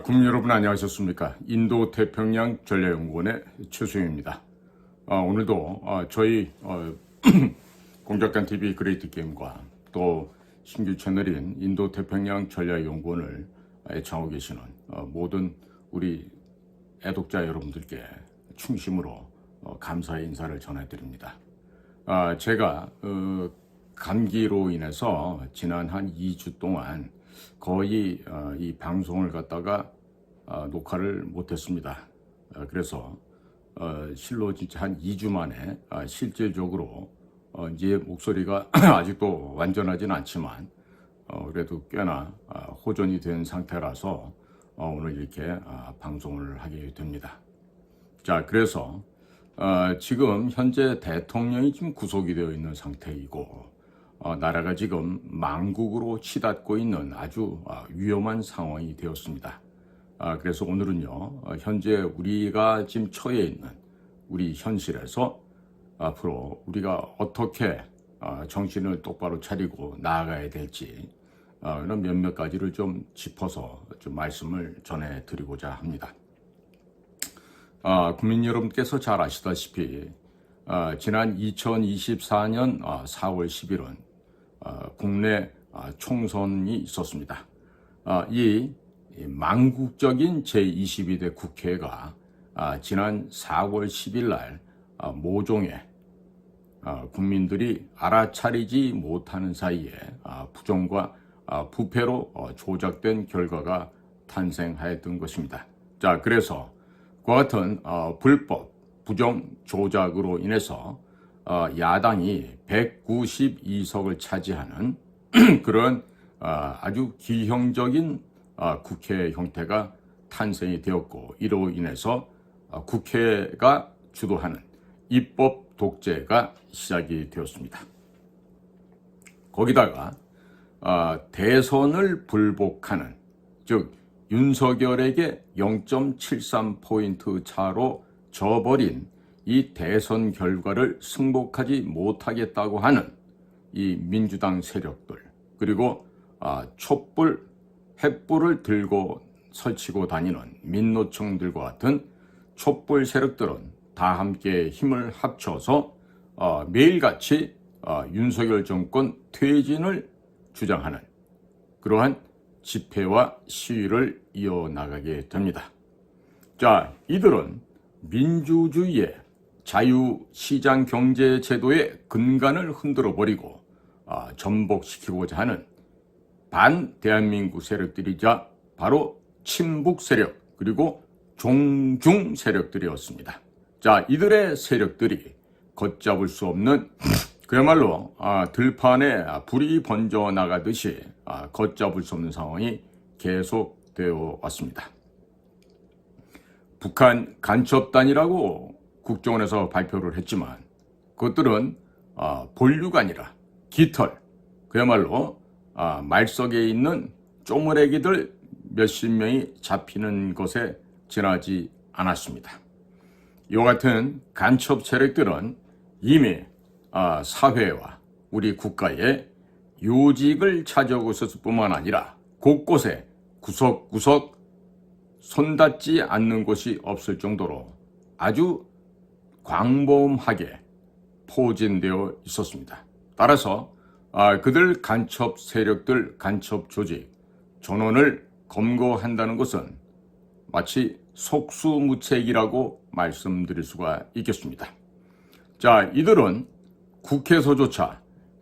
국민 여러분 안녕하셨습니까? 인도태평양 전략연구원의 최수영입니다. 오늘도 저희 공작관 TV 그레이트 게임과 또 신규 채널인 인도태평양 전략연구원을 애청하고 계시는 모든 우리 애독자 여러분들께 충심으로 감사의 인사를 전해드립니다. 제가 감기로 인해서 지난 한 2주 동안 거의 이 방송을 갖다가 녹화를 못했습니다. 그래서 실로 진짜 한 2주 만에 실질적으로 이제 목소리가 아직도 완전하진 않지만 그래도 꽤나 호전이 된 상태라서 오늘 이렇게 방송을 하게 됩니다. 자, 그래서 지금 현재 대통령이 지금 구속이 되어 있는 상태이고 나라가 지금 망국으로 치닫고 있는 아주 위험한 상황이 되었습니다. 그래서 오늘은요, 현재 우리가 지금 처해 있는 우리 현실에서 앞으로 우리가 어떻게 정신을 똑바로 차리고 나아가야 될지 이런 몇몇 가지를 좀 짚어서 좀 말씀을 전해드리고자 합니다. 국민 여러분께서 잘 아시다시피 지난 2024년 4월 10일은 국내 총선이 있었습니다. 이 망국적인 제22대 국회가 지난 4월 10일 날 모종의 국민들이 알아차리지 못하는 사이에 부정과 부패로 조작된 결과가 탄생하였던 것입니다. 자, 그래서 그와 같은 불법 부정 조작으로 인해서 야당이 192석을 차지하는 그런 아주 기형적인 국회 형태가 탄생이 되었고, 이로 인해서 국회가 주도하는 입법 독재가 시작이 되었습니다. 거기다가 대선을 불복하는, 즉 윤석열에게 0.73포인트 차로 져버린 이 대선 결과를 승복하지 못하겠다고 하는 이 민주당 세력들, 그리고 촛불, 횃불을 들고 설치고 다니는 민노총들과 같은 촛불 세력들은 다 함께 힘을 합쳐서 매일같이 윤석열 정권 퇴진을 주장하는 그러한 집회와 시위를 이어나가게 됩니다. 자, 이들은 민주주의의 자유시장 경제 제도의 근간을 흔들어버리고 전복시키고자 하는 반대한민국 세력들이자 바로 친북 세력 그리고 종중 세력들이었습니다. 자, 이들의 세력들이 걷잡을 수 없는 그야말로 들판에 불이 번져 나가듯이 걷잡을 수 없는 상황이 계속되어 왔습니다. 북한 간첩단이라고 국정원에서 발표를 했지만 그것들은 본류가 아니라 깃털, 그야말로 말석에 있는 쪼무레기들 몇십 명이 잡히는 것에 지나지 않았습니다. 이와 같은 간첩 세력들은 이미 사회와 우리 국가의 요직을 차지하고 있었을 뿐만 아니라 곳곳에 구석구석 손닿지 않는 곳이 없을 정도로 아주 광범하게 포진되어 있었습니다. 따라서 그들 간첩 세력들, 간첩 조직 전원을 검거한다는 것은 마치 속수무책이라고 말씀드릴 수가 있겠습니다. 자, 이들은 국회에서조차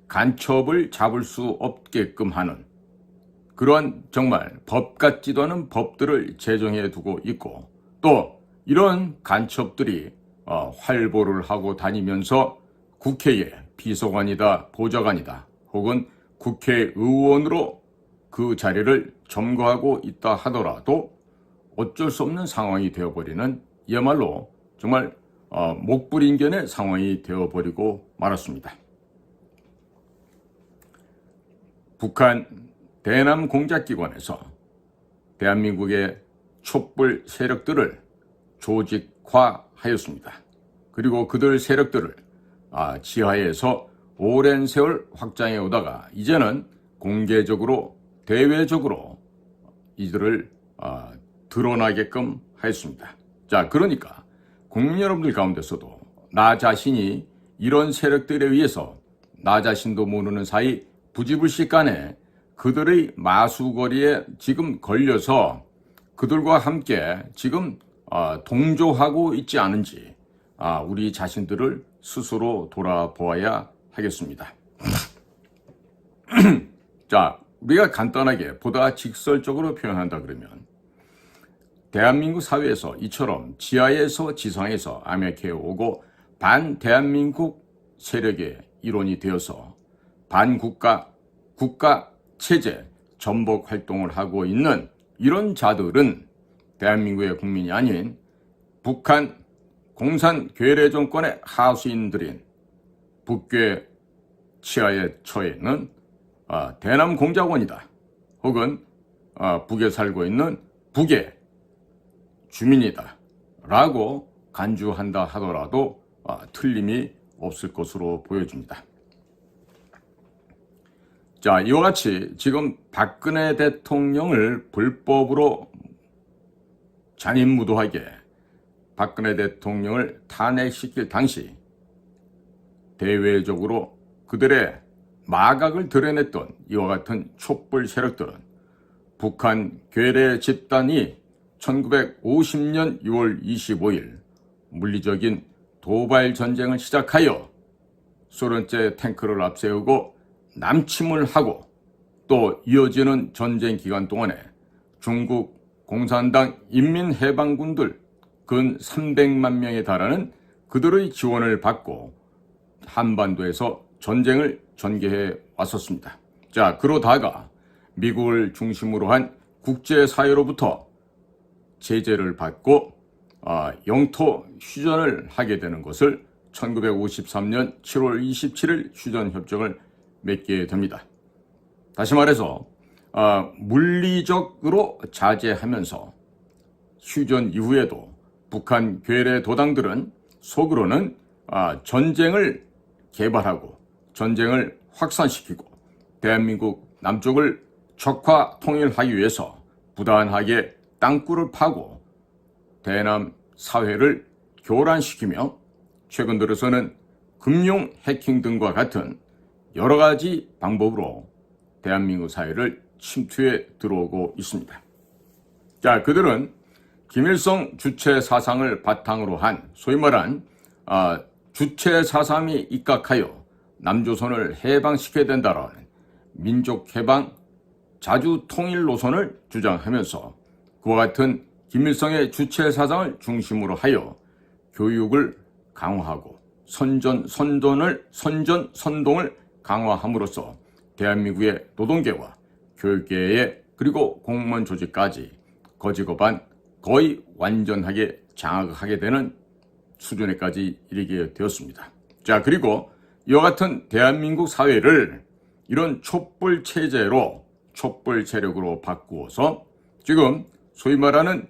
간첩을 잡을 수 없게끔 하는 그러한 정말 법 같지도 않은 법들을 제정해 두고 있고, 또 이런 간첩들이 활보를 하고 다니면서 국회의 비서관이다, 보좌관이다, 혹은 국회의원으로 그 자리를 점거하고 있다 하더라도 어쩔 수 없는 상황이 되어버리는 이야말로 정말 목불인견의 상황이 되어버리고 말았습니다. 북한 대남 공작기관에서 대한민국의 촛불 세력들을 조직화하였습니다. 그리고 그들 세력들을 지하에서 오랜 세월 확장해 오다가 이제는 공개적으로 대외적으로 이들을 드러나게끔 하였습니다. 자, 그러니까 국민 여러분들 가운데서도 나 자신이 이런 세력들에 의해서 나 자신도 모르는 사이 부지불식간에 그들의 마수거리에 지금 걸려서 그들과 함께 지금 동조하고 있지 않은지 우리 자신들을 스스로 돌아보아야 하겠습니다. 자, 우리가 간단하게 보다 직설적으로 표현한다 그러면 대한민국 사회에서 이처럼 지하에서 지상에서 암약해 오고 반대한민국 세력의 일원이 되어서 반국가, 국가 체제 전복 활동을 하고 있는 이런 자들은 대한민국의 국민이 아닌 북한 공산 괴뢰 정권의 하수인들인 북괴 치하에 처해 있는 대남 공작원이다. 혹은 북에 살고 있는 북의 주민이다. 라고 간주한다 하더라도 틀림이 없을 것으로 보여집니다. 자, 이와 같이 지금 박근혜 대통령을 불법으로 잔인무도하게 박근혜 대통령을 탄핵시킬 당시 대외적으로 그들의 마각을 드러냈던 이와 같은 촛불 세력들은 북한 괴뢰 집단이 1950년 6월 25일 물리적인 도발 전쟁을 시작하여 소련제 탱크를 앞세우고 남침을 하고 또 이어지는 전쟁 기간 동안에 중국 공산당 인민해방군들 근 300만 명에 달하는 그들의 지원을 받고 한반도에서 전쟁을 전개해 왔었습니다. 자, 그러다가 미국을 중심으로 한 국제사회로부터 제재를 받고 영토 휴전을 하게 되는 것을 1953년 7월 27일 휴전협정을 맺게 됩니다. 다시 말해서 물리적으로 자제하면서 휴전 이후에도 북한 괴뢰 도당들은 속으로는 전쟁을 개발하고 전쟁을 확산시키고 대한민국 남쪽을 적화 통일하기 위해서 부단하게 땅굴을 파고 대남 사회를 교란시키며 최근 들어서는 금융 해킹 등과 같은 여러 가지 방법으로 대한민국 사회를 침투해 들어오고 있습니다. 자, 그들은 김일성 주체 사상을 바탕으로 한 소위 말한 주체 사상이 입각하여 남조선을 해방시켜야 된다라는 민족해방 자주통일 노선을 주장하면서 그와 같은 김일성의 주체 사상을 중심으로 하여 교육을 강화하고 선전을 강화함으로써 대한민국의 노동계와 교육계의 그리고 공무원 조직까지 거지거반 거의 완전하게 장악하게 되는 수준에까지 이르게 되었습니다. 자, 그리고 이와 같은 대한민국 사회를 이런 촛불 체제로 촛불 세력으로 바꾸어서 지금 소위 말하는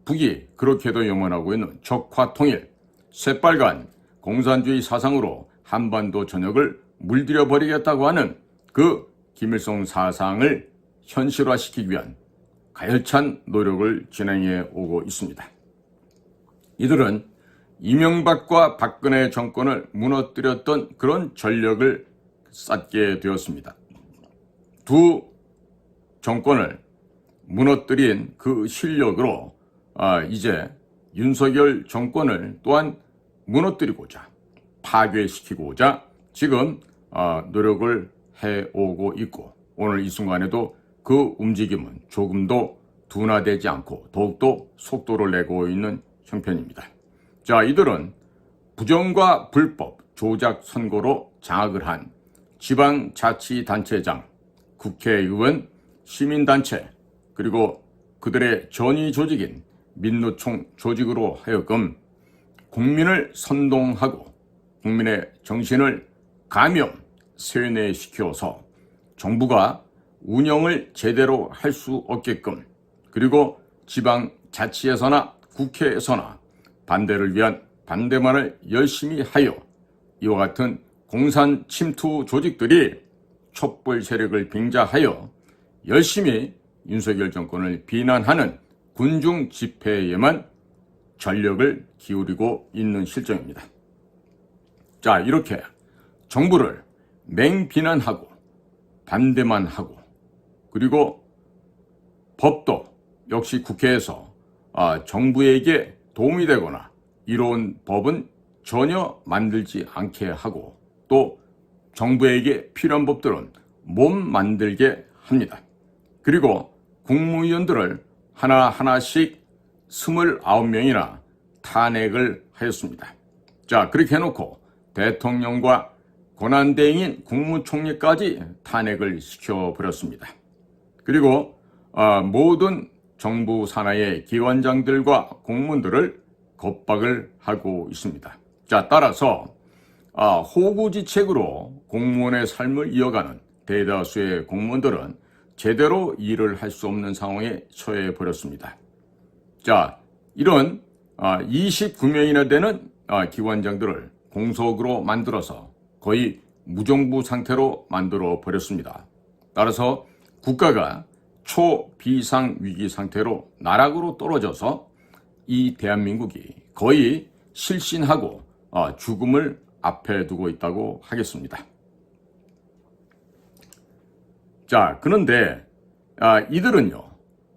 북이 그렇게도 염원하고 있는 적화통일, 새빨간 공산주의 사상으로 한반도 전역을 물들여버리겠다고 하는 그 김일성 사상을 현실화시키기 위한 가열찬 노력을 진행해 오고 있습니다. 이들은 이명박과 박근혜 정권을 무너뜨렸던 그런 전력을 쌓게 되었습니다. 두 정권을 무너뜨린 그 실력으로 이제 윤석열 정권을 또한 무너뜨리고자 파괴시키고자 지금 노력을 해오고 있고 오늘 이 순간에도 그 움직임은 조금도 둔화되지 않고 더욱더 속도를 내고 있는 형편입니다. 자, 이들은 부정과 불법, 조작 선거로 장악을 한 지방자치단체장, 국회의원, 시민단체 그리고 그들의 전위 조직인 민노총 조직으로 하여금 국민을 선동하고 국민의 정신을 감염, 세뇌시켜서 정부가 운영을 제대로 할 수 없게끔 그리고 지방자치에서나 국회에서나 반대를 위한 반대만을 열심히 하여 이와 같은 공산 침투 조직들이 촛불 세력을 빙자하여 열심히 윤석열 정권을 비난하는 군중 집회에만 전력을 기울이고 있는 실정입니다. 자, 이렇게 정부를 맹비난하고 반대만 하고, 그리고 법도 역시 국회에서 정부에게 도움이 되거나 이로운 법은 전혀 만들지 않게 하고, 또 정부에게 필요한 법들은 못 만들게 합니다. 그리고 국무위원들을 하나하나씩 29명이나 탄핵을 하였습니다. 자, 그렇게 해놓고 대통령과 권한대행인 국무총리까지 탄핵을 시켜버렸습니다. 그리고 모든 정부 산하의 기관장들과 공무원들을 겁박을 하고 있습니다. 자, 따라서 호구지책으로 공무원의 삶을 이어가는 대다수의 공무원들은 제대로 일을 할 수 없는 상황에 처해 버렸습니다. 자, 이런 29명이나 되는 기관장들을 공석으로 만들어서 거의 무정부 상태로 만들어 버렸습니다. 따라서 국가가 초비상 위기 상태로 나락으로 떨어져서 이 대한민국이 거의 실신하고 죽음을 앞에 두고 있다고 하겠습니다. 자, 그런데 이들은요,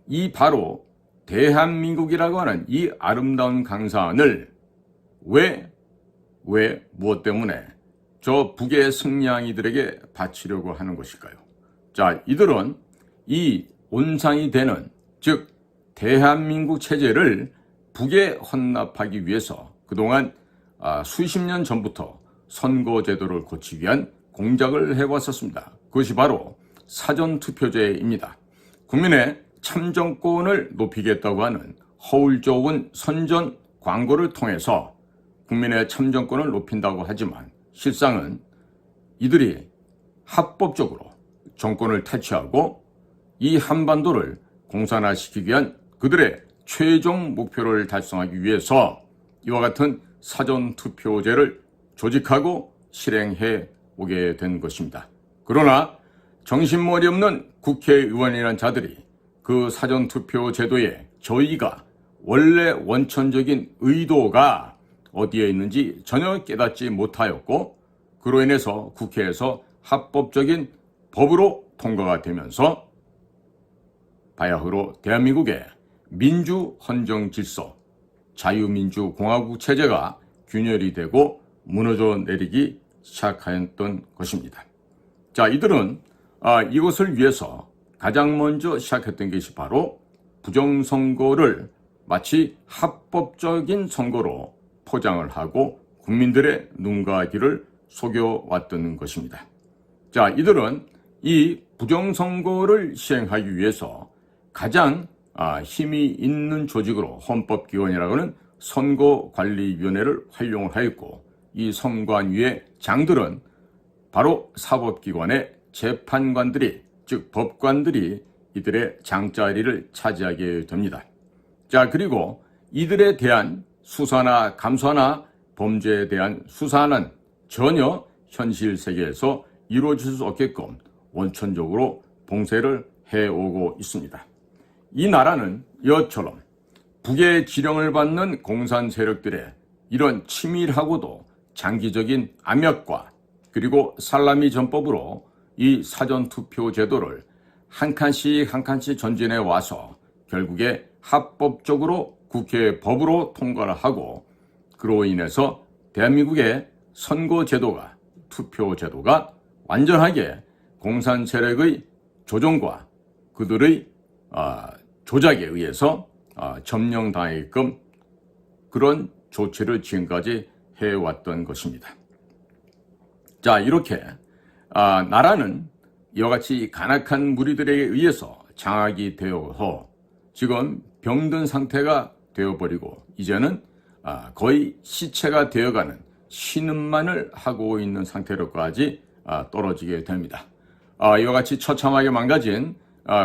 이 바로 대한민국이라고 하는 이 아름다운 강산을 왜 무엇 때문에 저 북의 승냥이들에게 바치려고 하는 것일까요? 자, 이들은 이 온상이 되는, 즉 대한민국 체제를 북에 헌납하기 위해서 그동안 수십 년 전부터 선거제도를 고치기 위한 공작을 해왔었습니다. 그것이 바로 사전투표제입니다. 국민의 참정권을 높이겠다고 하는 허울 좋은 선전 광고를 통해서 국민의 참정권을 높인다고 하지만 실상은 이들이 합법적으로 정권을 탈취하고 이 한반도를 공산화시키기 위한 그들의 최종 목표를 달성하기 위해서 이와 같은 사전투표제를 조직하고 실행해 오게 된 것입니다. 그러나 정신머리 없는 국회의원이라는 자들이 그 사전투표 제도에 저희가 원래 원천적인 의도가 어디에 있는지 전혀 깨닫지 못하였고, 그로 인해서 국회에서 합법적인 법으로 통과가 되면서 바야흐로 대한민국의 민주 헌정 질서, 자유민주공화국 체제가 균열이 되고 무너져 내리기 시작하였던 것입니다. 자, 이들은 이것을 위해서 가장 먼저 시작했던 것이 바로 부정선거를 마치 합법적인 선거로 포장을 하고 국민들의 눈과 귀를 속여왔던 것입니다. 자, 이들은 이 부정선거를 시행하기 위해서 가장 힘이 있는 조직으로 헌법기관이라고 하는 선거관리위원회를 활용을 하였고, 이 선관위의 장들은 바로 사법기관의 재판관들이, 즉 법관들이 이들의 장자리를 차지하게 됩니다. 자, 그리고 이들에 대한 수사나 감사나 범죄에 대한 수사는 전혀 현실 세계에서 이루어질 수 없게끔 원천적으로 봉쇄를 해오고 있습니다. 이 나라는 이처럼 북의 지령을 받는 공산 세력들의 이런 치밀하고도 장기적인 압력과 그리고 살라미 전법으로 이 사전투표 제도를 한 칸씩 한 칸씩 전진해 와서 결국에 합법적으로 국회 법으로 통과를 하고, 그로 인해서 대한민국의 선거제도가, 투표제도가 완전하게 공산 세력의 조종과 그들의 조작에 의해서 점령당하게끔 그런 조치를 지금까지 해왔던 것입니다. 자, 이렇게 나라는 이와 같이 간악한 무리들에 의해서 장악이 되어서 지금 병든 상태가 되어버리고 이제는 거의 시체가 되어가는 신음만을 하고 있는 상태로까지 떨어지게 됩니다. 이와 같이 처참하게 망가진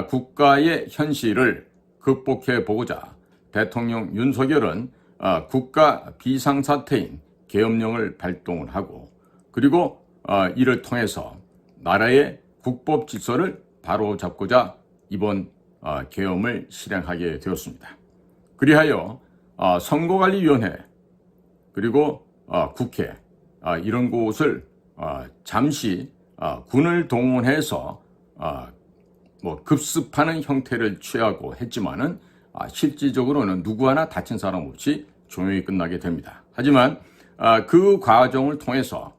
국가의 현실을 극복해 보고자 대통령 윤석열은 국가 비상사태인 계엄령을 발동을 하고, 그리고 이를 통해서 나라의 국법 질서를 바로잡고자 이번 계엄을 실행하게 되었습니다. 그리하여 선거관리위원회 그리고 국회 이런 곳을 잠시 군을 동원해서 급습하는 형태를 취하고 했지만은 실질적으로는 누구 하나 다친 사람 없이 조용히 끝나게 됩니다. 하지만 그 과정을 통해서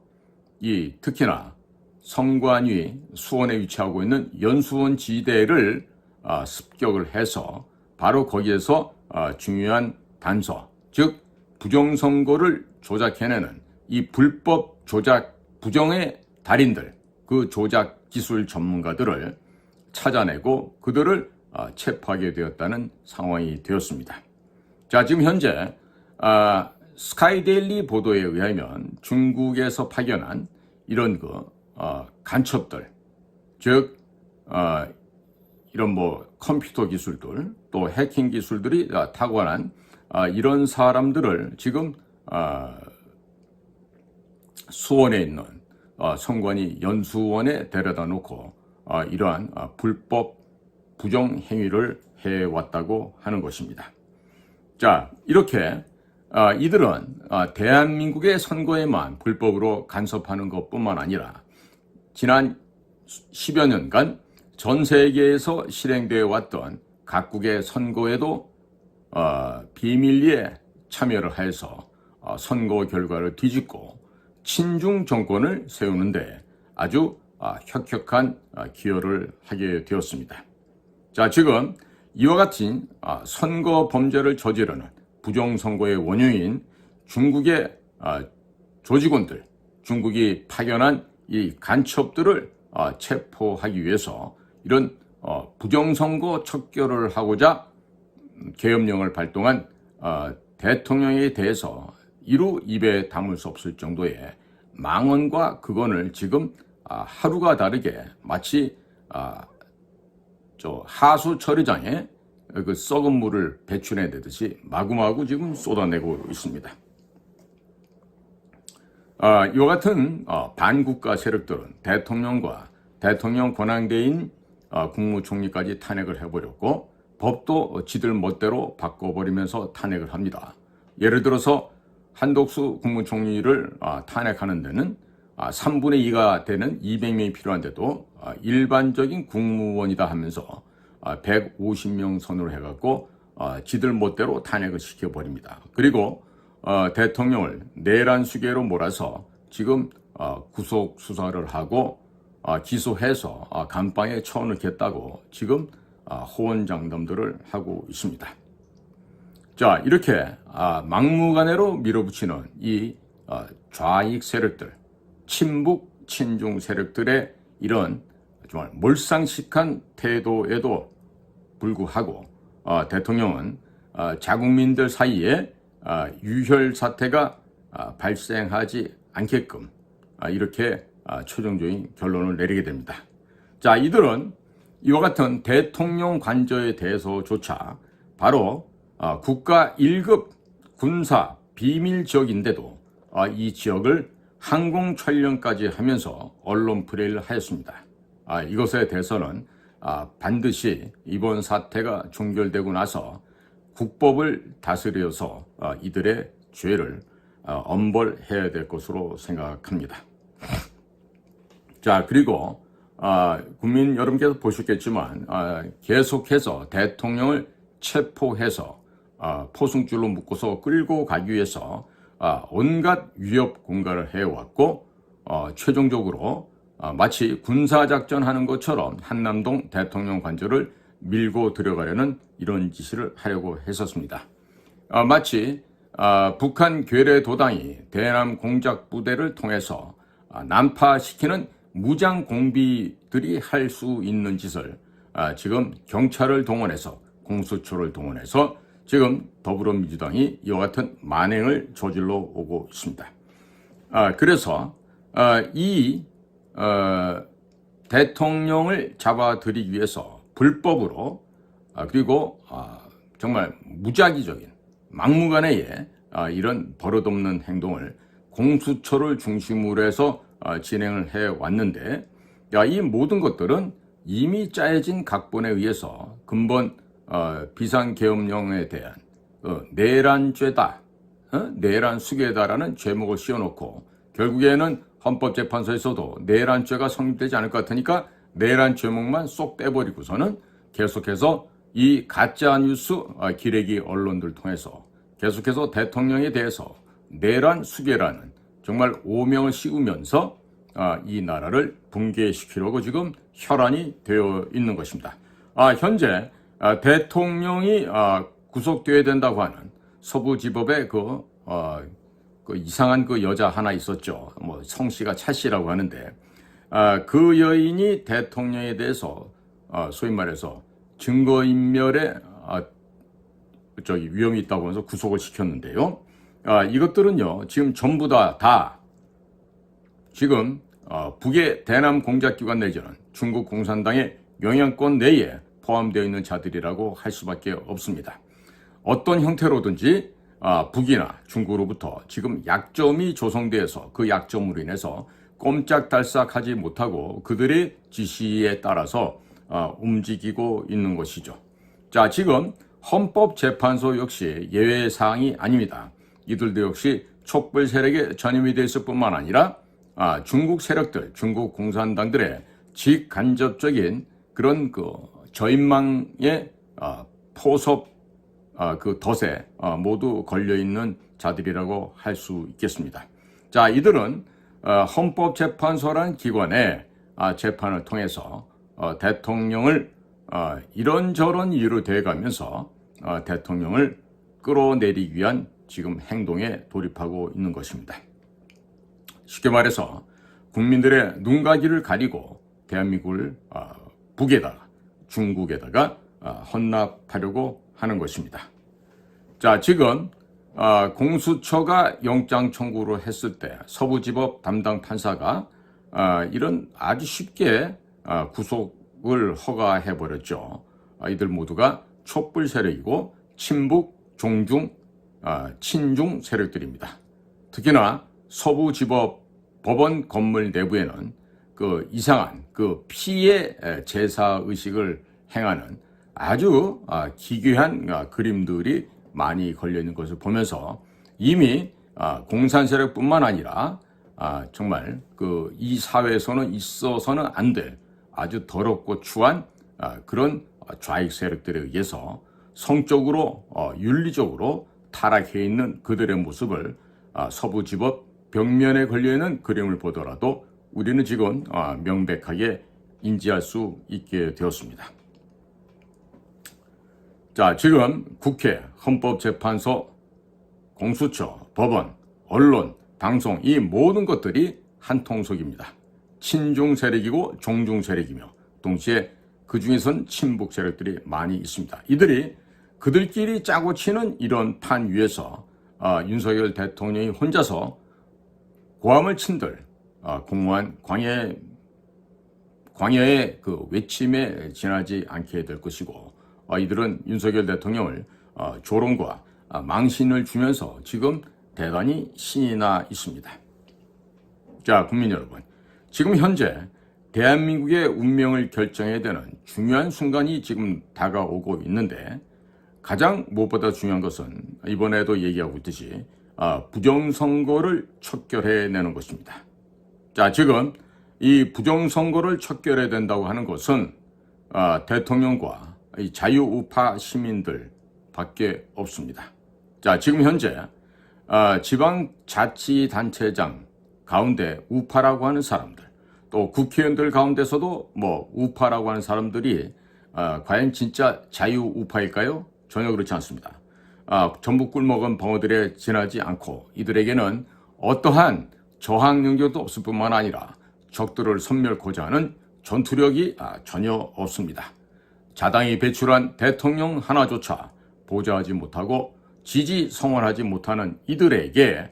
특히나 성관위 수원에 위치하고 있는 연수원 지대를 습격을 해서 바로 거기에서 중요한 단서, 즉 부정선거를 조작해내는 이 불법 조작 부정의 달인들, 그 조작 기술 전문가들을 찾아내고 그들을 체포하게 되었다는 상황이 되었습니다. 자, 지금 현재 스카이데일리 보도에 의하면 중국에서 파견한 이런 간첩들, 즉 이런 컴퓨터 기술들 또 해킹 기술들이 탁월한 이런 사람들을 지금 수원에 있는 성관위 연수원에 데려다 놓고 이러한 불법 부정 행위를 해왔다고 하는 것입니다. 자, 이렇게 이들은 대한민국의 선거에만 불법으로 간섭하는 것뿐만 아니라 지난 10여 년간 전 세계에서 실행되어 왔던 각국의 선거에도 비밀리에 참여를 해서 선거 결과를 뒤집고 친중 정권을 세우는데 아주 혁혁한 기여를 하게 되었습니다. 자, 지금 이와 같은 선거 범죄를 저지르는 부정선거의 원흉인 중국의 조직원들, 중국이 파견한 이 간첩들을 체포하기 위해서 이런 부정선거 척결을 하고자 계엄령을 발동한 대통령에 대해서 이루 입에 담을 수 없을 정도의 망언과 극언을 지금 하루가 다르게 마치 하수 처리장에 그 썩은 물을 배출해내듯이 마구마구 지금 쏟아내고 있습니다. 이와 같은 반국가 세력들은 대통령과 대통령 권한대인 국무총리까지 탄핵을 해버렸고 법도 지들 멋대로 바꿔버리면서 탄핵을 합니다. 예를 들어서 한덕수 국무총리를 탄핵하는 데는 3분의 2가 되는 200명이 필요한데도 일반적인 국무원이다 하면서 150명 선으로 해갖고 지들 멋대로 탄핵을 시켜버립니다. 그리고 대통령을 내란수계로 몰아서 지금 구속 수사를 하고 기소해서 감방에 쳐넣겠다고 지금 호언장담들을 하고 있습니다. 자, 이렇게 막무가내로 밀어붙이는 이 좌익 세력들, 친북, 친중 세력들의 이런 정말 몰상식한 태도에도 불구하고 대통령은 자국민들 사이에 유혈 사태가 발생하지 않게끔 이렇게 최종적인 결론을 내리게 됩니다. 자, 이들은 이와 같은 대통령 관저에 대해서조차 바로 국가 1급 군사 비밀 지역인데도 이 지역을 항공 촬영까지 하면서 언론 플레이를 하였습니다. 이것에 대해서는 반드시 이번 사태가 종결되고 나서 국법을 다스려서 이들의 죄를 엄벌해야 될 것으로 생각합니다. 자, 그리고 국민 여러분께서 보셨겠지만 계속해서 대통령을 체포해서 포승줄로 묶어서 끌고 가기 위해서 온갖 위협 공갈을 해왔고 최종적으로 마치 군사작전하는 것처럼 한남동 대통령 관저를 밀고 들어가려는 이런 짓을 하려고 했었습니다. 마치 북한 괴뢰도당이 대남 공작 부대를 통해서 난파시키는 무장 공비들이 할 수 있는 짓을 지금 경찰을 동원해서 공수처를 동원해서 지금 더불어민주당이 이와 같은 만행을 저질러 오고 있습니다. 그래서 이 대통령을 잡아들이기 위해서 불법으로 그리고 정말 무작위적인 막무가내의 이런 버릇없는 행동을 공수처를 중심으로 해서 진행을 해왔는데 이 모든 것들은 이미 짜여진 각본에 의해서 근본 비상계엄령에 대한 내란죄다, 내란 수괴다라는 제목을 씌워놓고 결국에는 헌법재판소에서도 내란죄가 성립되지 않을 것 같으니까 내란 제목만 쏙 빼버리고서는 계속해서 이 가짜뉴스 기레기 언론들 통해서 계속해서 대통령에 대해서 내란 수괴라는 정말 오명을 씌우면서 이 나라를 붕괴시키려고 지금 혈안이 되어 있는 것입니다. 현재 대통령이 구속되어야 된다고 하는 서부지법의 그 이상한 그 여자 하나 있었죠. 뭐 성씨가 차씨라고 하는데 그 여인이 대통령에 대해서 소위 말해서 증거인멸에 위험이 있다고 하면서 구속을 시켰는데요. 이것들은요 지금 전부 다 지금 북의 대남 공작기관 내지는 중국 공산당의 영향권 내에 포함되어 있는 자들이라고 할 수밖에 없습니다. 어떤 형태로든지 북이나 중국으로부터 지금 약점이 조성되어서 그 약점으로 인해서 꼼짝달싹하지 못하고 그들의 지시에 따라서 움직이고 있는 것이죠. 자, 지금 헌법재판소 역시 예외사항이 아닙니다. 이들도 역시 촛불 세력에 전임이 돼 있을 뿐만 아니라 중국 세력들, 중국 공산당들의 직간접적인 그런 그 저인망의 포섭 그 덫에 모두 걸려있는 자들이라고 할 수 있겠습니다. 자, 이들은 헌법재판소라는 기관의 재판을 통해서 대통령을 이런저런 이유로 대가면서 대통령을 끌어내리기 위한 지금 행동에 돌입하고 있는 것입니다. 쉽게 말해서 국민들의 눈과 귀를 가리고 대한민국을 북에다가 중국에다가 헌납하려고 하는 것입니다. 자, 지금 공수처가 영장 청구를 했을 때 서부지법 담당 판사가 이런 아주 쉽게 구속을 허가해버렸죠. 이들 모두가 촛불 세력이고 친북, 종중, 친중 세력들입니다. 특히나 서부지법 법원 건물 내부에는 그 이상한 그 피해 제사 의식을 행하는 아주 기괴한 그림들이 많이 걸려 있는 것을 보면서 이미 공산 세력뿐만 아니라 정말 그 이 사회에서는 있어서는 안 될 아주 더럽고 추한 그런 좌익 세력들에 의해서 성적으로 윤리적으로 타락해 있는 그들의 모습을 서부지법 벽면에 걸려 있는 그림을 보더라도 우리는 지금 명백하게 인지할 수 있게 되었습니다. 자, 지금 국회, 헌법재판소, 공수처, 법원, 언론, 방송 이 모든 것들이 한 통속입니다. 친중 세력이고 종중 세력이며 동시에 그 중에선 친북 세력들이 많이 있습니다. 이들이 그들끼리 짜고 치는 이런 판 위에서 윤석열 대통령이 혼자서 고함을 친들 공허한 광야의 그 외침에 지나지 않게 될 것이고 이들은 윤석열 대통령을 조롱과 망신을 주면서 지금 대단히 신이 나 있습니다. 자, 국민 여러분, 지금 현재 대한민국의 운명을 결정해야 되는 중요한 순간이 지금 다가오고 있는데 가장 무엇보다 중요한 것은 이번에도 얘기하고 있듯이 부정선거를 척결해내는 것입니다. 자, 지금 이 부정선거를 척결해야 된다고 하는 것은 대통령과 이 자유우파 시민들 밖에 없습니다. 자, 지금 현재 지방자치단체장 가운데 우파라고 하는 사람들, 또 국회의원들 가운데서도 뭐 우파라고 하는 사람들이 과연 진짜 자유우파일까요? 전혀 그렇지 않습니다. 전부 꿀먹은 벙어들에 지나지 않고 이들에게는 어떠한 저항 능력도 없을 뿐만 아니라 적들을 섬멸코자 하는 전투력이 전혀 없습니다. 자당이 배출한 대통령 하나조차 보좌하지 못하고 지지 성원하지 못하는 이들에게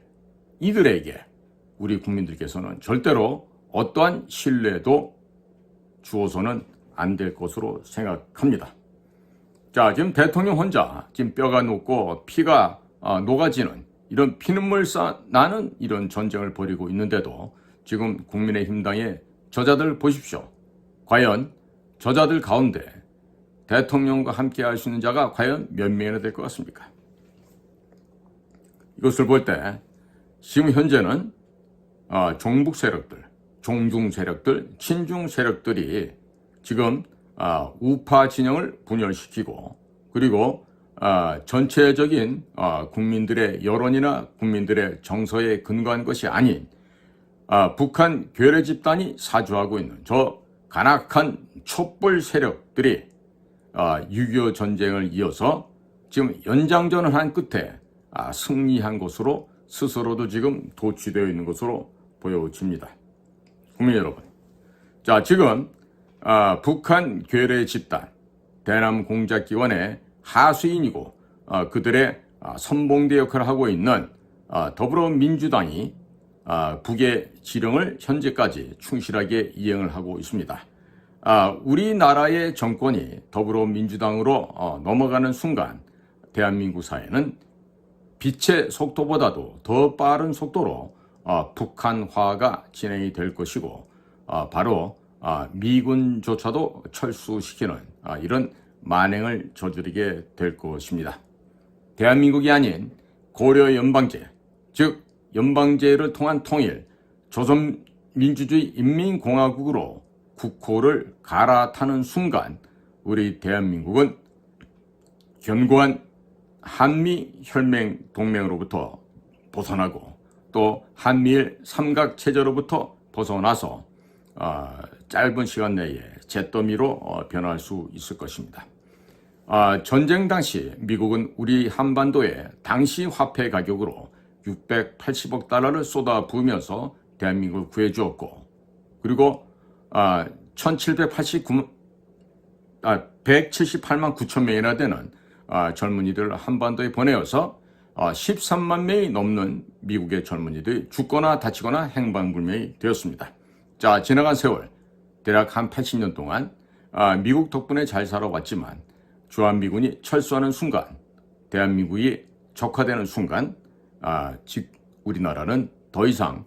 우리 국민들께서는 절대로 어떠한 신뢰도 주어서는 안 될 것으로 생각합니다. 자, 지금 대통령 혼자 지금 뼈가 녹고 피가 녹아지는 이런 피눈물 나는 이런 전쟁을 벌이고 있는데도 지금 국민의힘당의 저자들 보십시오. 과연 저자들 가운데 대통령과 함께 할 수 있는 자가 과연 몇 명이나 될 것 같습니까? 이것을 볼 때 지금 현재는 종북 세력들, 종중 세력들, 친중 세력들이 지금 우파 진영을 분열시키고 그리고 전체적인 국민들의 여론이나 국민들의 정서에 근거한 것이 아닌 북한 괴뢰 집단이 사주하고 있는 저 간악한 촛불 세력들이 6.25 전쟁을 이어서 지금 연장전을 한 끝에 승리한 것으로 스스로도 지금 도취되어 있는 것으로 보여집니다. 국민 여러분, 자 지금 북한 괴뢰 집단, 대남 공작기관의 하수인이고 그들의 선봉대 역할을 하고 있는 더불어민주당이 북의 지령을 현재까지 충실하게 이행을 하고 있습니다. 우리나라의 정권이 더불어민주당으로 넘어가는 순간 대한민국 사회는 빛의 속도보다도 더 빠른 속도로 북한화가 진행이 될 것이고 바로 미군조차도 철수시키는 이런 만행을 저지르게 될 것입니다. 대한민국이 아닌 고려 연방제, 즉 연방제를 통한 통일, 조선민주주의 인민공화국으로 국호를 갈아타는 순간 우리 대한민국은 견고한 한미혈맹 동맹으로부터 벗어나고 또 한미일 삼각체제로부터 벗어나서 짧은 시간 내에 잿더미로 변할 수 있을 것입니다. 전쟁 당시 미국은 우리 한반도에 당시 화폐 가격으로 680억 달러를 쏟아부으면서 대한민국을 구해주었고 그리고 178만 9천 명이나 되는 젊은이들을 한반도에 보내어서 13만 명이 넘는 미국의 젊은이들이 죽거나 다치거나 행방불명이 되었습니다. 자, 지나간 세월 대략 한 80년 동안 미국 덕분에 잘 살아왔지만 주한미군이 철수하는 순간 대한민국이 적화되는 순간 우리나라는 더 이상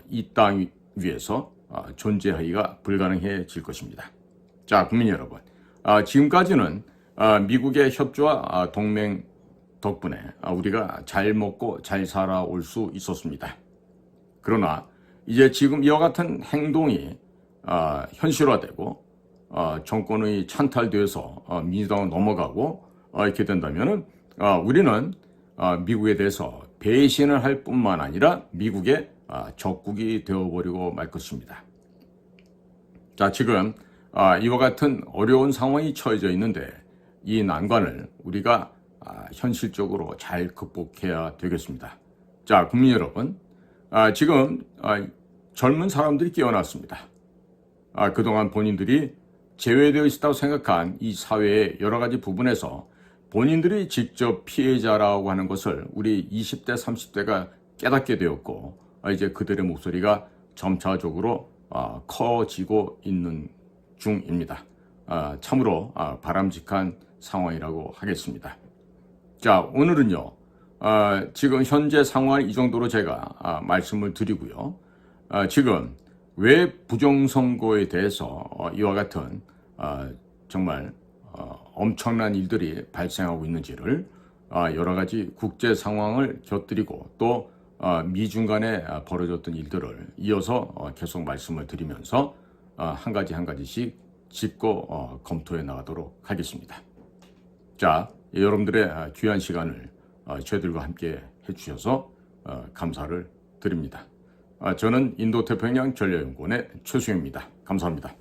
이 땅 위에서 존재하기가 불가능해질 것입니다. 자, 국민 여러분, 지금까지는 미국의 협조와 동맹 덕분에 우리가 잘 먹고 잘 살아올 수 있었습니다. 그러나 이제 지금 이와 같은 행동이 현실화되고 정권의 찬탈되어서 민주당으로 넘어가고 이렇게 된다면 우리는 미국에 대해서 배신을 할 뿐만 아니라 미국의 적국이 되어버리고 말 것입니다. 자, 지금 이와 같은 어려운 상황이 처해져 있는데 이 난관을 우리가 현실적으로 잘 극복해야 되겠습니다. 자, 국민 여러분, 지금 젊은 사람들이 깨어났습니다. 그동안 본인들이 제외되어 있었다고 생각한 이 사회의 여러 가지 부분에서 본인들이 직접 피해자라고 하는 것을 우리 20대, 30대가 깨닫게 되었고 이제 그들의 목소리가 점차적으로 커지고 있는 중입니다. 참으로 바람직한 상황이라고 하겠습니다. 자, 오늘은요. 지금 현재 상황을 이 정도로 제가 말씀을 드리고요. 지금 왜 부정선거에 대해서 이와 같은 정말 엄청난 일들이 발생하고 있는지를 여러 가지 국제 상황을 곁들이고 또 미중 간에 벌어졌던 일들을 이어서 계속 말씀을 드리면서 한 가지씩 짚고 검토해 나가도록 하겠습니다. 자, 여러분들의 귀한 시간을 저희들과 함께 해주셔서 감사를 드립니다. 저는 인도태평양 전략연구원의 최수영입니다. 감사합니다.